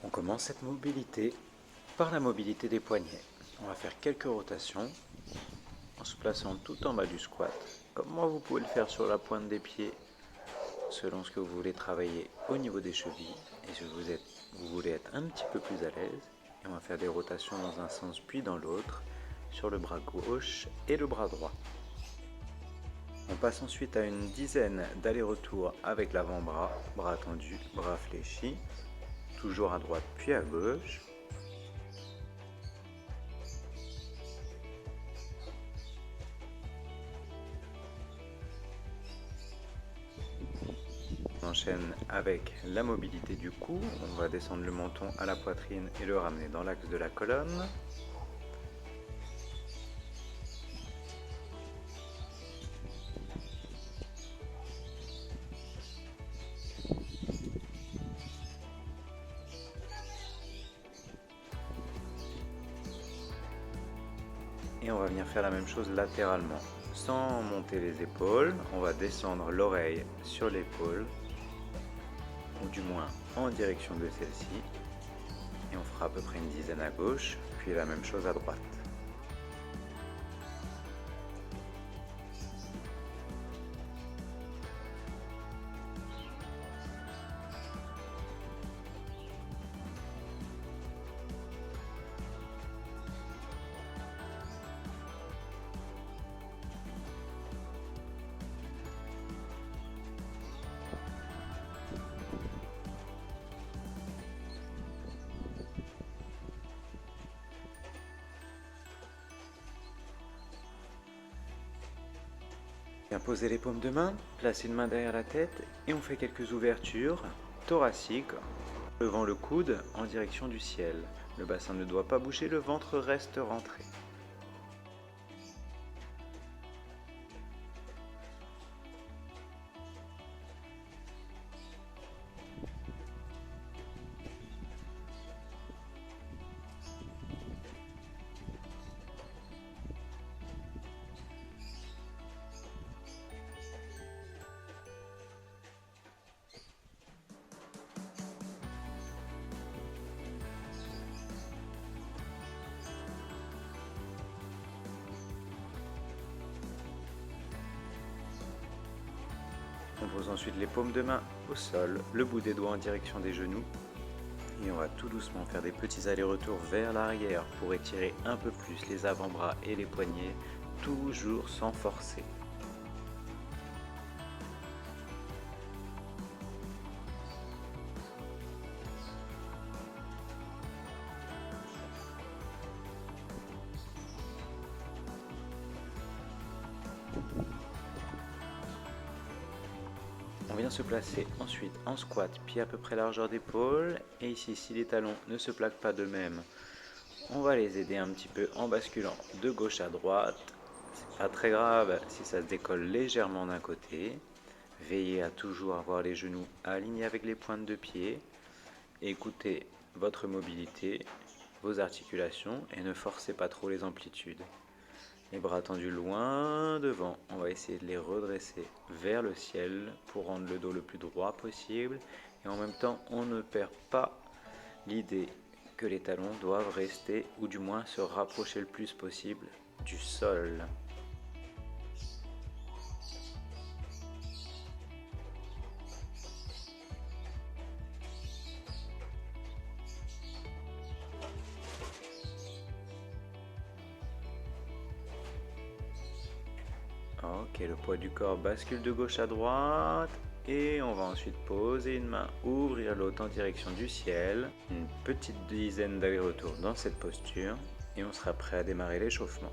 On commence cette mobilité par la mobilité des poignets. On va faire quelques rotations en se plaçant tout en bas du squat. Comme moi, vous pouvez le faire sur la pointe des pieds selon ce que vous voulez travailler au niveau des chevilles. Et si vous voulez être un petit peu plus à l'aise, et on va faire des rotations dans un sens puis dans l'autre sur le bras gauche et le bras droit. On passe ensuite à une dizaine d'allers-retours avec l'avant-bras, bras tendu, bras fléchis, toujours à droite puis à gauche. On enchaîne avec la mobilité du cou. On va descendre le menton à la poitrine et le ramener dans l'axe de la colonne. Et on va venir faire la même chose latéralement. Sans monter les épaules, on va descendre l'oreille sur l'épaule, ou du moins en direction de celle-ci. Et on fera à peu près une dizaine à gauche, puis la même chose à droite. Bien poser les paumes de main, placer une main derrière la tête et on fait quelques ouvertures thoraciques, levant le coude en direction du ciel. Le bassin ne doit pas bouger, le ventre reste rentré. On pose ensuite les paumes de main au sol, le bout des doigts en direction des genoux. Et on va tout doucement faire des petits allers-retours vers l'arrière pour étirer un peu plus les avant-bras et les poignets, toujours sans forcer. On vient se placer ensuite en squat, pied à peu près largeur d'épaule. Et ici, si les talons ne se plaquent pas d'eux-mêmes, on va les aider un petit peu en basculant de gauche à droite. C'est pas très grave si ça se décolle légèrement d'un côté. Veillez à toujours avoir les genoux alignés avec les pointes de pied. Écoutez votre mobilité, vos articulations et ne forcez pas trop les amplitudes. Les bras tendus loin devant, on va essayer de les redresser vers le ciel pour rendre le dos le plus droit possible. Et en même temps, on ne perd pas l'idée que les talons doivent rester, ou du moins se rapprocher le plus possible du sol. Ok, le poids du corps bascule de gauche à droite et on va ensuite poser une main, ouvrir l'autre en direction du ciel. Une petite dizaine d'allers-retours dans cette posture et on sera prêt à démarrer l'échauffement.